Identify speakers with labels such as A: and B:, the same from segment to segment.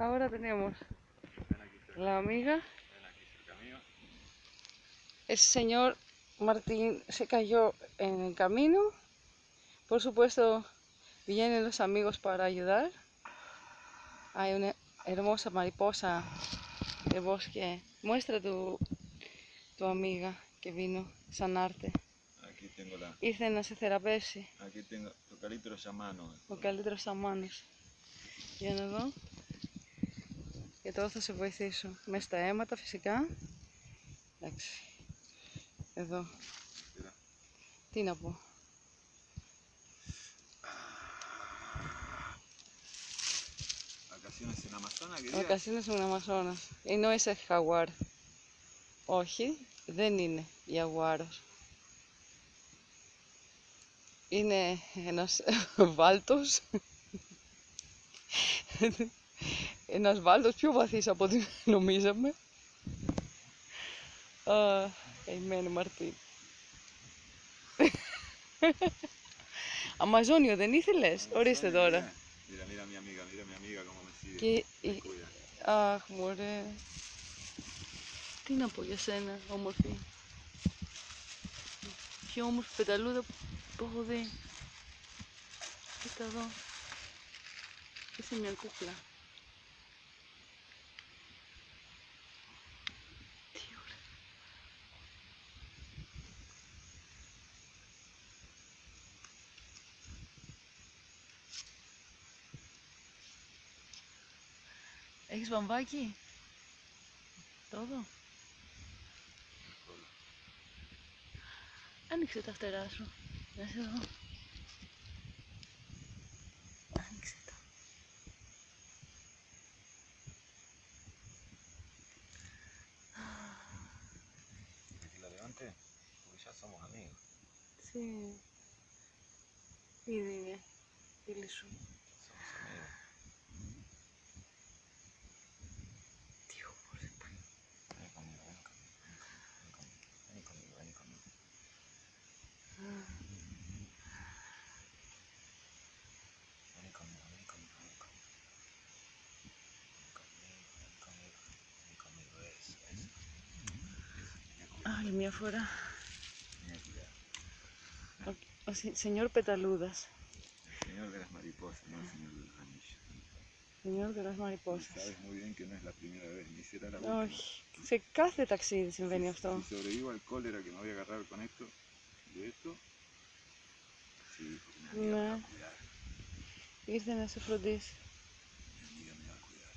A: ahora tenemos la amiga. El señor Martín se cayó en el camino. Por supuesto, vienen los amigos para ayudar. Hay una hermosa mariposa del bosque. Muestra tu amiga que vino a sanarte.
B: Aquí tengo la...
A: Ήρθε να σε θεραπεύσει.
B: Aquí tengo το καλύτερο σαμάνο.
A: Ο καλύτερος σαμάνος. Για να δω. Και τώρα θα σε βοηθήσω. Μες στα αίματα φυσικά. Εντάξει. Εδώ. Τι να πω.
B: Vacaciones en Amazonas, querías.
A: Vacaciones en Amazonas. Y no es el jaguar. Όχι, δεν είναι ιαγουάρος. Είναι ένας βάλτος. Ένας βάλτος πιο βαθύς από ό,τι νομίζαμε. Καημένο Μαρτίν. Αμαζόνιο δεν ήθελες? Ορίστε τώρα.
B: Mira mi amiga cómo me sigue.
A: Και...
B: Me cuida.
A: Αχ, μωρέ. Τι να πω για σένα, όμορφη. Πιο όμορφη πεταλούδα που έχω δει. Κοίτα εδώ. Είσαι μια κούκλα. Τι ωραία. Έχεις βαμβάκι? Το δω. Άνοιξε τα φτερά σου. Να σε δω. Άνοιξε τα.
B: ¿Que la levante? Porque ya somos amigos.
A: Sí. Ήδη είναι φίλη σου.
B: Somos amigos.
A: Τι όμορφη που είναι.
B: Vení conmigo, vení conmigo, vení conmigo. Vení conmigo, vení conmigo, vení conmigo. Vení conmigo, eso.
A: Άλλη μια φορά.
B: Mira, cuidado.
A: Ο señor Πεταλούδας.
B: El señor de las mariposas, no el señor de los anillos.
A: Señor de las mariposas.
B: Sabes muy bien que no es la primera vez, ni será la última.
A: Όχι. Σε κάθε ταξίδι συμβαίνει αυτό.
B: Si sobrevivo al cólera que me voy a agarrar con esto, de esto, sí, porque mi amiga me va a cuidar.
A: Ήρθε να σε φροντίσει.
B: Mi amiga me va a cuidar.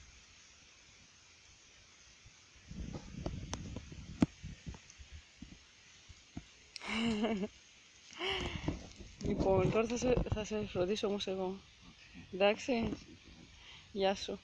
A: Λοιπόν, τώρα θα σε φροντίσω όμως εγώ. Εντάξει, γεια σου.